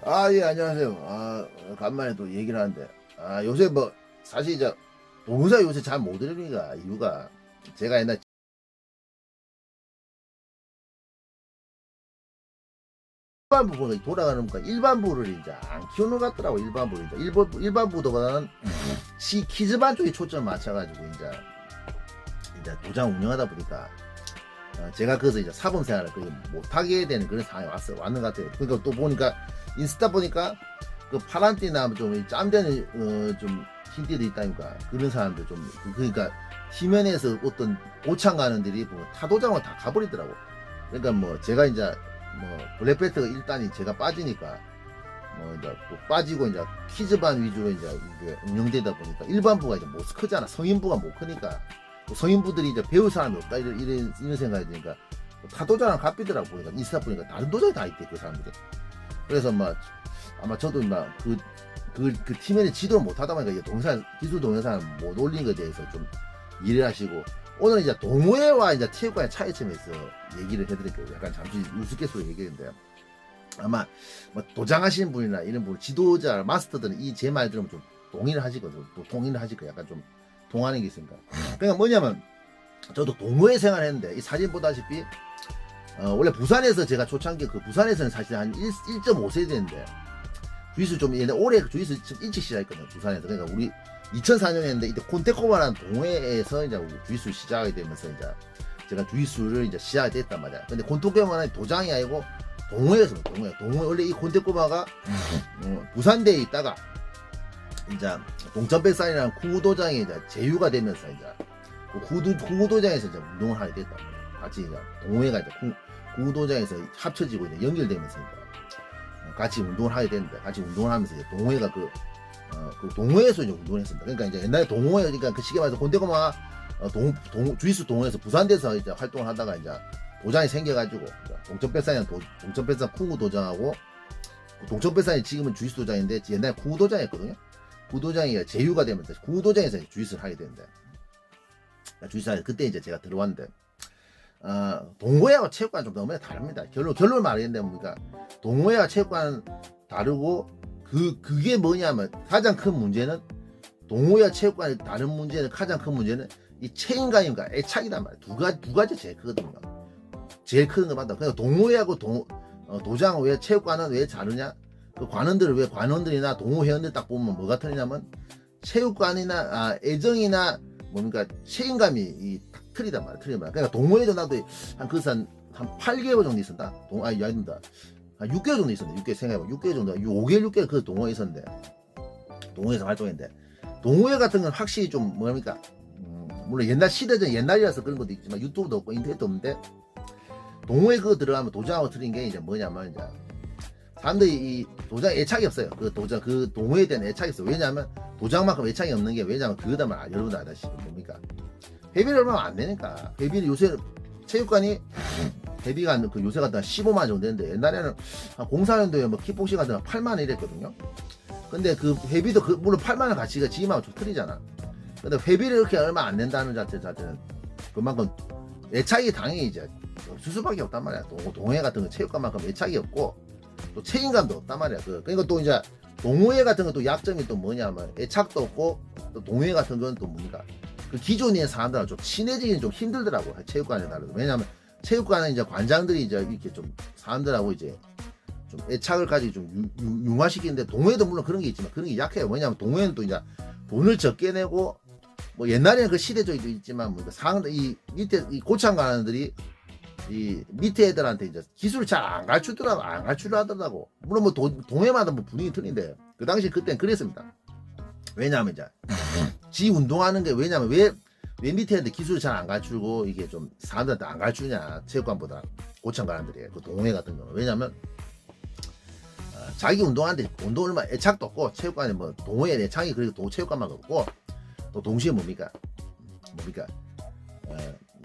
예, 안녕하세요. 간만에 또 얘기를 하는데, 요새 뭐, 사실 이제, 동영상 요새 잘 못 들으니까, 이유가, 제가 옛날 일반부가 돌아가는 거니까, 일반부를 이제 안 키우는 것 같더라고, 일반부를. 이제 일반부보다는 키즈반 쪽에 초점을 맞춰가지고, 이제 도장 운영하다 보니까, 제가 그래서 이제 사범 생활을 거의 못하게 되는 그런 상황이 왔는 것 같아요. 그러니까 또 보니까, 인스타 보니까, 그 파란띠나 좀 짬되는 좀 흰띠도 있다니까 그런 사람들 좀 그러니까 시면에서 어떤 고창 가는 들이 뭐 타도장을 다 가버리더라고. 그러니까 뭐 제가 이제 뭐 블랙벨트가 일단이 제가 빠지니까 뭐 이제 또 빠지고 이제 키즈반 위주로 이제 이게 운영되다 보니까 일반부가 이제 못 크잖아. 성인부가 못 크니까 또 성인부들이 이제 배울 사람이 없다 이런 생각이 드니까 타도장을 갚이더라고. 보니까 인스타 보니까 다른 도장이 다 있대 그 사람들이. 그래서 막 아마 저도 그 팀에 지도를 못하다 보니까 기술 동영상을 못 올린 것에 대해서 좀 일을 하시고, 오늘 이제 동호회와 이제 체육관의 차이점에서 얘기를 해드릴게요. 약간 잠시 우스갯소리 얘기했는데, 아마 뭐 도장하시는 분이나 이런 분, 지도자, 마스터들은 이 제 말 들으면 좀 동의를 하시거든요. 또 동의를 하실 거예요. 약간 좀 동하는 게 있으니까. 그러니까 뭐냐면, 저도 동호회 생활을 했는데, 이 사진 보다시피, 원래 부산에서 제가 초창기 부산에서는 사실 한 1.5세 됐는데, 주짓수 좀 옛날 올해 주짓수 일찍 시작했거든요. 부산에서. 그러니까 우리 2004년에 했는데 이때 콘테코바라는 동호회에서 이제 주짓수 시작하게 되면서 이제 제가 주짓수를 이제 시작이 됐단 말이야. 근데 콘테코바는 도장이 아니고 동호회에서 동호회 원래 이 콘테코바가 부산대에 있다가 이제 동천백산이라는 구도장에 이제 제휴가 되면서 이제 구도장에서 이제 운동을 하게 됐단 말이야. 같이 이제 동호회가 이제 구도장에서 합쳐지고 이제 연결되면서 이제 같이 운동을 하게 되는데, 같이 운동을 하면서 이제 동호회가 그 동호회에서 이제 운동을 했습니다. 그러니까 이제 옛날에 동호회, 그러니까 그 시기에 말해서 곤대고마 주짓수 동호회에서 부산대에서 이제 활동을 하다가 이제 도장이 생겨가지고, 동천백산이랑 동천백산 쿠구 도장하고, 동천백산이 지금은 주짓수 도장인데 옛날에 쿠구 도장이었거든요. 쿠구 도장이 제휴가 되면서 쿠구 도장에서 주짓수를 하게 되는데, 주짓수 그때 이제 제가 들어왔는데, 동호회와 체육관 좀 너무 다릅니다. 결론 말하겠는데 뭡니까? 동호회와 체육관 다르고, 그게 뭐냐면, 가장 큰 문제는, 동호회와 체육관의 다른 문제는, 가장 큰 문제는, 이 책임감과 애착이란 말이에요. 두 가지 제일 크거든요. 제일 큰 거 맞다. 그러니까 동호회하고 도장 왜 체육관은 왜 다르냐? 그 관원들을 왜 관원들이나 동호회원들 딱 보면 뭐가 틀리냐면, 체육관이나, 애정이나, 뭡니까, 책임감이 딱 틀리단 말이야. 그러니까 동호회도 나도 한 8개월 정도 있었다. 아닙니다. 한 6개월 정도 있었는데, 6개월 생각해봐. 6개월 정도, 5개월, 6개월 그 동호회 있었는데, 동호회에서 활동했는데, 동호회 같은 건 확실히 좀, 뭡니까, 물론 옛날이라서 그런 것도 있지만, 유튜브도 없고, 인터넷도 없는데, 동호회 그거 들어가면 도장하고 틀린 게 이제 뭐냐면, 이제, 사람들이 이 도장 애착이 없어요. 그 동호회에 대한 애착이 없어요. 왜냐면, 도장만큼 애착이 없는 게, 왜냐면 그거다 말, 여러분들 아다시피 뭡니까? 회비를 얼마 안 되니까. 회비를 요새, 체육관이, 회비가 요새 같은 15만 정도 되는데, 옛날에는 한 04년도에 뭐 킥복싱 같은 거 8만 원 이랬거든요. 근데 그 회비도 물론 8만 원 가치가 지금하고 좀 틀리잖아. 근데 회비를 이렇게 얼마 안 낸다는 자체는 그만큼 애착이 당연히 이제 없을 수밖에 없단 말이야. 동호회 같은 거 체육관만큼 애착이 없고, 또 책임감도 없단 말이야. 그러니까 또 이제 동호회 같은 것도 약점이 또 뭐냐면 애착도 없고, 또 동호회 같은 건 또 뭡니까? 그 기존에 있는 사람들하고 좀 친해지기는 좀 힘들더라고. 체육관에 다르고. 왜냐면 체육관은 이제 관장들이 이제 이렇게 좀 사람들하고 이제 좀 애착을 가지고 좀 융화시키는데, 동호회도 물론 그런 게 있지만 그런 게 약해요. 왜냐면 동호회는 또 이제 돈을 적게 내고, 뭐 옛날에는 그 시대적이도 있지만, 뭐 상들 이 밑에 이 고창 가는들이 이 밑에 애들한테 이제 기술을 잘 안 가르치려 하더라고. 물론 뭐 동호회마다 뭐 분위기 틀린데, 그 당시 그땐 그랬습니다. 왜냐하면 이제 지 운동하는 게, 왜냐면 왜 밑에 애들 기술을 잘 안 가르치고 이게 좀 사람들한테 안 가르치냐, 체육관보다 고창 가는들이 그 동호회 같은 경우는. 왜냐면 자기 운동하는데 운동을 애착도 없고, 체육관에 뭐 동호회 애착이 그리고 체육관만 없고, 또 동시에 뭡니까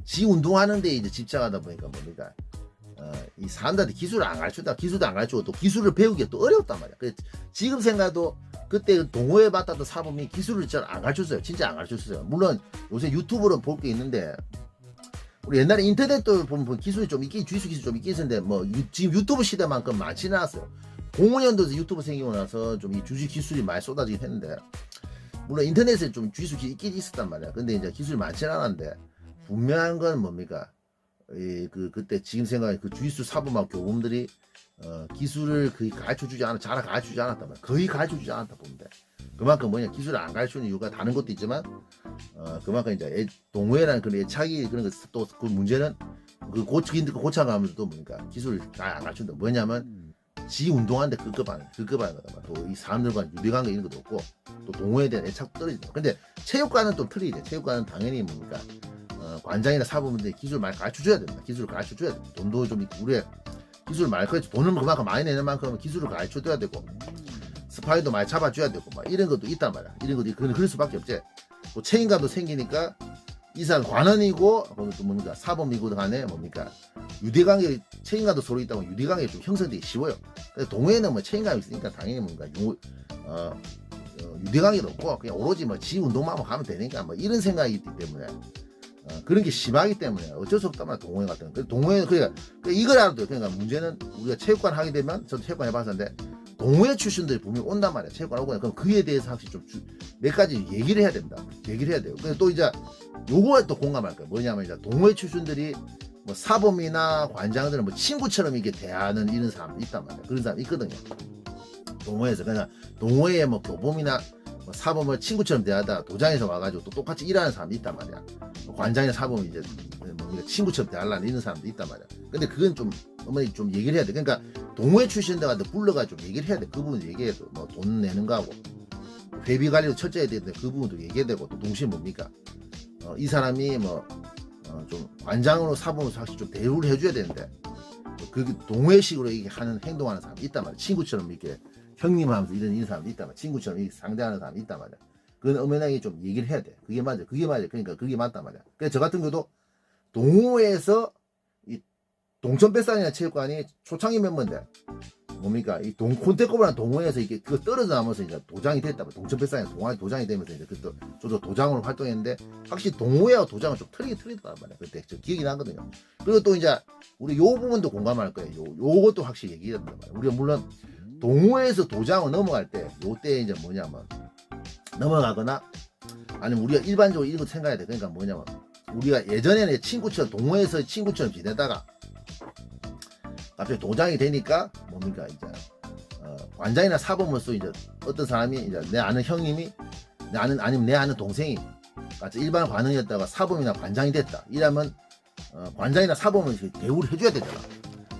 지 운동하는데 이제 집착하다 보니까 뭡니까, 이 사람들한테 기술도 안 가르치고 또 기술을 배우기가 또 어렵단 말이야. 그래서 지금 생각도 그때 동호회 맡았던 사범이 기술을 잘 안 가르쳤어요. 진짜 안 가르쳤어요. 물론 요새 유튜브로 볼 게 있는데, 우리 옛날에 인터넷도 보면 기술이 좀 있긴, 주짓수 기술 좀 있긴 있었는데, 뭐 지금 유튜브 시대만큼 많지는 않았어요. 05년도에서 유튜브 생기고 나서 좀 이 주식 기술이 많이 쏟아지긴 했는데, 물론 인터넷에 좀 주식 기술이 있긴 있었단 말이야. 근데 이제 기술이 많지는 않았는데, 분명한 건 뭡니까? 그때 지금 생각에 그 주짓수 사범하고 교범들이 기술을 거의 가르쳐주지 잘 가르쳐주지 않았단 말이야. 거의 가르쳐주지 않았다 보면 돼. 그만큼 뭐냐, 기술을 안 가르쳐주는 이유가 다른 것도 있지만, 그만큼 이제 동호회라는 그런 애착이 그런 거 또 그 문제는 고쳐가면서 또 뭡니까? 기술을 잘 안 가르친다. 뭐냐면, 지 운동하는데 급급하는 거다. 또 이 사람들과 유대관계 이런 것도 없고, 또 동호회에 대한 애착도 떨어진다. 근데 체육관은 또 틀리지. 체육관은 당연히 뭡니까? 관장이나 사범분들이 기술 많이 가르쳐줘야 된다. 기술을 가르쳐줘야 돼. 돈도 좀 우리의 기술을 많이 가르쳐, 돈을 그만큼 많이 내는 만큼 기술을 가르쳐줘야 되고, 스파이도 많이 잡아줘야 되고, 막 이런 것도 있단 말이야. 이런 것도 그럴 수밖에 없지. 또 책임감도 생기니까 이 사람 관원이고 또 뭡니까 사범이고 간에 뭡니까 유대관계 책임감도 서로 있다 보면 유대관계가 좀 형성되기 쉬워요. 근데 동호회는 뭐 책임감이 있으니까 당연히 뭔가 유대관계도 없고 그냥 오로지 뭐 지 운동만 하면 가면 되니까 뭐 이런 생각이 있기 때문에 그런 게 심하기 때문에 어쩔 수 없단 말이야. 동호회 같은 거. 동호회 그러니까 이걸 알아도 그러니까 문제는 우리가 체육관 하게 되면 저도 체육관 해봤었는데 동호회 출신들이 분명히 온단 말이야. 체육관 오고 그럼 그에 대해서 확실히 좀 몇 가지 얘기를 해야 됩니다. 얘기를 해야 돼요. 근데 또 이제 요거에 또 공감할 거예요. 뭐냐면 이제 동호회 출신들이 뭐 사범이나 관장들은 뭐 친구처럼 이렇게 대하는 이런 사람도 있단 말이야. 그런 사람 있거든요. 동호회에서 그냥 동호회에 뭐 교범이나 뭐 사범을 친구처럼 대하다 도장에서 와가지고 또 똑같이 일하는 사람도 있단 말이야. 뭐 관장이나 사범이 이제 뭐 친구처럼 대하려는 이런 사람도 있단 말이야. 근데 그건 좀 어머니 좀 얘기를 해야 돼. 그러니까 동호회 출신들한테 불러가지고 좀 얘기를 해야 돼. 그 부분 얘기해도 뭐 돈 내는 거하고 회비 관리도 철저히 해야 되는데 그 부분도 얘기해야 되고 또 동시에 뭡니까? 이 사람이 뭐 좀 관장으로 사범으로 사실 좀 대우를 해줘야 되는데 그 동호회식으로 이렇게 하는 행동하는 사람이 있단 말이야. 친구처럼 이렇게 형님하면서 이런 사람도 있단 말이야. 친구처럼 이렇게 상대하는 사람이 있단 말이야. 그건 엄연하게 좀 얘기를 해야 돼. 그게 맞아. 그러니까 그게 맞단 말이야. 그래서 저 같은 경우도 동호회에서 이 동천 뱃산이나 체육관이 초창기 멤버인데 뭡니까 이 콘테코브라는 동호회에서 이게 그거 떨어져 나면서 이제 도장이 됐다. 동천 뱃산이 도장이 되면서 이제 그때 저도 도장으로 활동했는데 확실히 동호회와 도장은 좀 틀리더란 말이야. 그때 저 기억이 나거든요. 그리고 또 이제 우리 요 부분도 공감할 거예요. 요것도 확실히 얘기해야 된단 말이야. 우리가 물론 동호회에서 도장을 넘어갈 때 요때 이제 뭐냐면 넘어가거나 아니면 우리가 일반적으로 이런 거 생각해야 돼. 그러니까 뭐냐면 우리가 예전에는 친구처럼 동호회에서 친구처럼 지내다가 갑자기 도장이 되니까 뭡니까 이제 관장이나 사범으로서 이제 어떤 사람이 이제 내 아는 형님이 아니면 내 아는 동생이 같이 일반 관원이었다가 사범이나 관장이 됐다. 이러면 관장이나 사범을 대우를 해줘야 되잖아.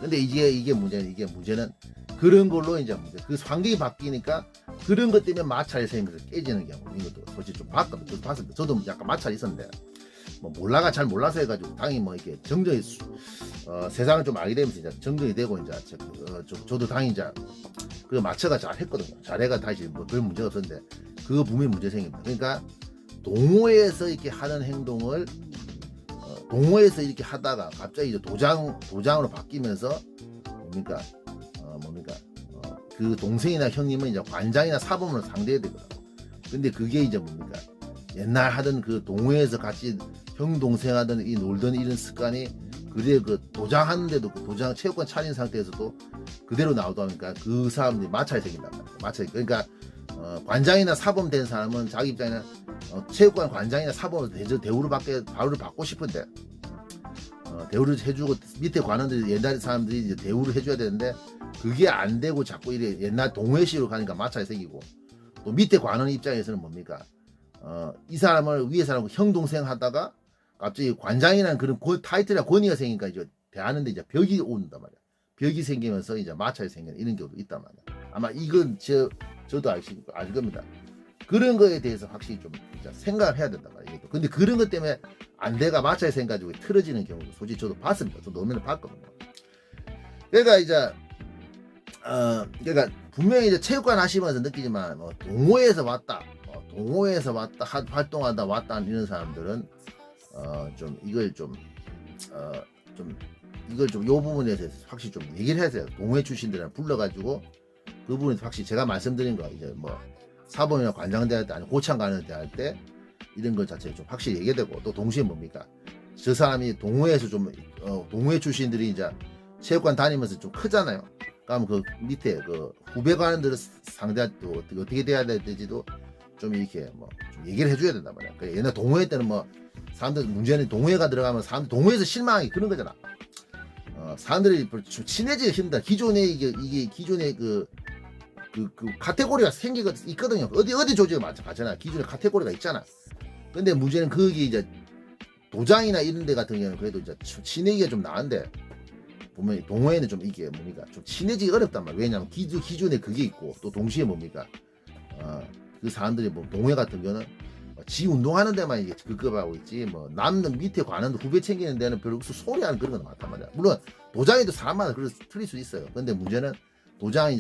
근데 이게 문제는 그런 걸로 이제 그 환경이 바뀌니까 그런 것 때문에 마찰이 생기면서 깨지는 경우 이것도 솔직히 좀 봤습니다. 저도 약간 마찰이 있었는데 뭐 잘 몰라서 해가지고 당연히 뭐 이렇게 정정이 세상을 좀 알게 되면서 이제 정정이 되고 이제 저도 당연히 이제 그 맞춰가 잘 했거든요. 잘해가 다시 뭐 별 문제가 없었는데 그거 분명히 문제 생깁니다. 그러니까 동호회에서 이렇게 하는 행동을 동호회에서 이렇게 하다가 갑자기 이제 도장으로 바뀌면서 뭡니까 그 동생이나 형님은 이제 관장이나 사범으로 상대해야 되거든요. 근데 그게 이제 뭡니까 옛날 하던 그 동호회에서 같이 형 동생 하던 이 놀던 이런 습관이 그래 그 도장하는데도 그 도장 체육관 차린 상태에서도 그대로 나오다 보니까 그 사람들이 마찰이 생긴단 말이에요. 마찰이 그러니까 관장이나 사범 된 사람은 자기 입장에는 체육관 관장이나 사범으로 대우를 받고 싶은데 대우를 해주고 밑에 관원들이 옛날 사람들이 이제 대우를 해줘야 되는데 그게 안 되고 자꾸 이래 옛날 동호회식으로 가니까 마찰이 생기고 또 밑에 관원 입장에서는 뭡니까 이 사람을 위에 사람하고 형 동생 하다가 갑자기 관장이라는 그런 타이틀이나 권위가 생기니까 이제 대하는데 이제 벽이 온단 말이야. 벽이 생기면서 이제 마찰이 생기는 이런 경우도 있단 말이야. 아마 이건 저도 알 겁니다. 그런 거에 대해서 확실히 좀 생각을 해야 된단 말이에요. 근데 그런 것 때문에 안대가 마찰이 생겨가지고 틀어지는 경우도 솔직히 저도 봤습니다. 저도 노면을 봤거든요. 그러니까 이제 그러니까 분명히 이제 체육관 하시면서 느끼지만 동호회에서 왔다 활동하다 왔다 이런 사람들은 좀 이걸 좀 요 부분에 대해서 확실히 좀 얘기를 해야 돼요. 동호회 출신들이랑 불러가지고 그 부분에 확실히 제가 말씀드린 거 이제 뭐 사범이나 관장 대할 때 아니 고창 가는 대할 때 이런 것 자체를 좀 확실히 얘기해야 되고 또 동시에 뭡니까 저 사람이 동호회에서 좀 동호회 출신들이 이제 체육관 다니면서 좀 크잖아요. 그럼 그 밑에 그 후배 관원들을 상대할 때 어떻게 돼야 될지도 좀 이렇게 뭐 좀 얘기를 해줘야 된단 말이야. 그 옛날 동호회 때는 뭐 사람들 문제는 동호회가 들어가면 사람들 동호회에서 실망하기 그런 거잖아. 사람들이 좀 친해지기 힘들다. 기존에 이게 기존에 그 카테고리가 생기가 있거든요. 어디 조직에 마찬가지잖아. 기존에 카테고리가 있잖아. 근데 문제는 거기 이제 도장이나 이런 데 같은 경우는 그래도 이제 친해지기가 좀 나은데 보면 동호회는 좀 이게 뭡니까 좀 친해지기 어렵단 말이야. 왜냐면 기존에 그게 있고 또 동시에 뭡니까 그 사람들이 뭐 동호회 같은 경우는 지 운동하는 데만 이게 급급하고 있지 뭐 남는 밑에 관원 후배 챙기는 데는 별로 소리하는 그런 건 많단 말이야. 물론 도장에도 사람마다 그래서 틀릴 수 있어요. 근데 문제는 도장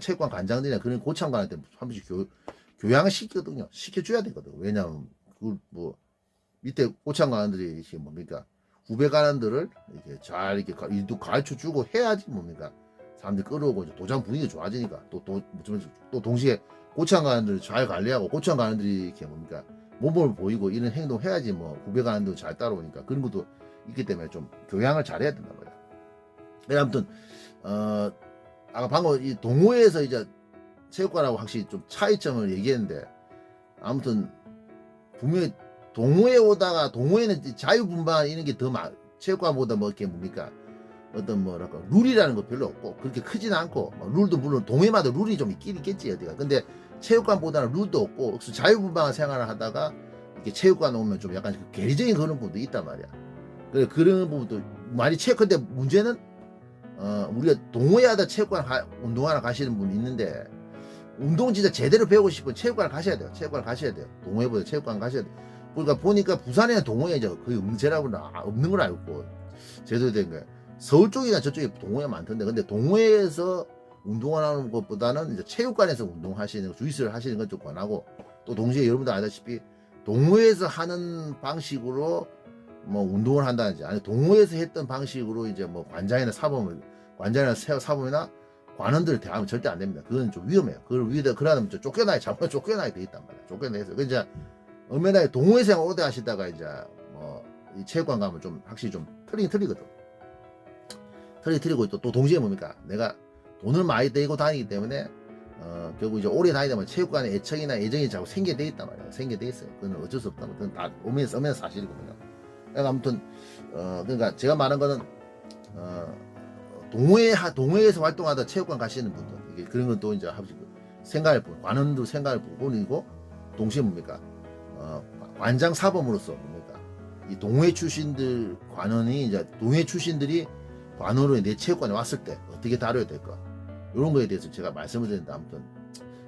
체육관 관장들이나 그런 고참관한테 한 번씩 교양을 시키거든요. 시켜줘야 되거든. 왜냐면 그 뭐 밑에 고참관들이 이게 뭡니까 후배 관원들을 이렇게 잘 이렇게 일도 가르쳐 주고 해야지 뭡니까 사람들 끌어오고 이제 도장 분위기 좋아지니까 또 동시에 고참관원들 잘 관리하고 고참관원들이 이렇게 뭡니까 모범을 보이고 이런 행동 해야지 뭐 후배 관원도 잘 따라오니까 그런 것도 있기 때문에 좀 교양을 잘해야 된단 말이야. 그래 아무튼 아까 방금 이 동호회에서 이제 체육관하고 확실히 좀 차이점을 얘기했는데 아무튼 분명히 동호회 오다가 동호회는 자유분방 이런 게 더 체육관보다 뭐 이렇게 뭡니까 어떤 뭐랄까 룰이라는 거 별로 없고 그렇게 크진 않고 뭐 룰도 물론 동호회마다 룰이 좀 있긴 있겠지 어디가. 근데 체육관보다는 룰도 없고 자유분방한 생활을 하다가 이렇게 체육관 오면 좀 약간 괴리적인 그런 부분도 있단 말이야. 그래 그런 부분도 많이 근데 문제는 우리가 동호회하다 체육관 운동하러 가시는 분이 있는데 운동 진짜 제대로 배우고 싶으면 체육관 가셔야 돼요. 체육관 가셔야 돼요. 동호회보다 체육관 가셔야 돼요. 그러니까 보니까 부산에는 동호회 이제 거의 없는 걸 알고 제대로 된 거예요. 서울 쪽이나 저쪽에 동호회 많던데 근데 동호회에서 운동을 하는 것보다는 이제 체육관에서 운동하시는 주짓수를 하시는 건 좀 권하고 또 동시에 여러분들 알다시피 동호회에서 하는 방식으로 뭐 운동을 한다든지 아니 동호회에서 했던 방식으로 이제 뭐 관장이나 사범이나 관원들을 대하면 절대 안 됩니다. 그건 좀 위험해요. 그러면 잘못 쫓겨나게 돼 있단 말이야. 쫓겨내서 그 이제 엄연하게 동호회 생활 오래 하시다가 이제 뭐 이 체육관 가면 좀 확실히 좀 틀리거든. 틀리고 또 동시에 뭡니까 내가 돈을 많이 내고 다니기 때문에 결국 이제 오래 다니다 보면 체육관에 애착이나 애정이 자꾸 생기게 돼 있단 말이에요. 생기게 돼 있어요. 그건 어쩔 수 없다. 그건 다 엄연 사실이거든요. 그러니까 아무튼 그러니까 제가 말한 거는 동호회에서 활동하다 체육관 가시는 분들 이게 그런 건 또 이제 관원도 생각을 보고 동시에 뭡니까 관장 사범으로서 뭡니까 이 동호회 출신들 관원이 이제 동호회 출신들이 관원으로 내 체육관에 왔을 때 어떻게 다뤄야 될까 이런 거에 대해서 제가 말씀을 드렸는데 아무튼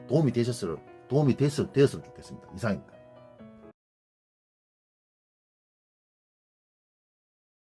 도움이 되었으면 좋겠습니다. 이상입니다.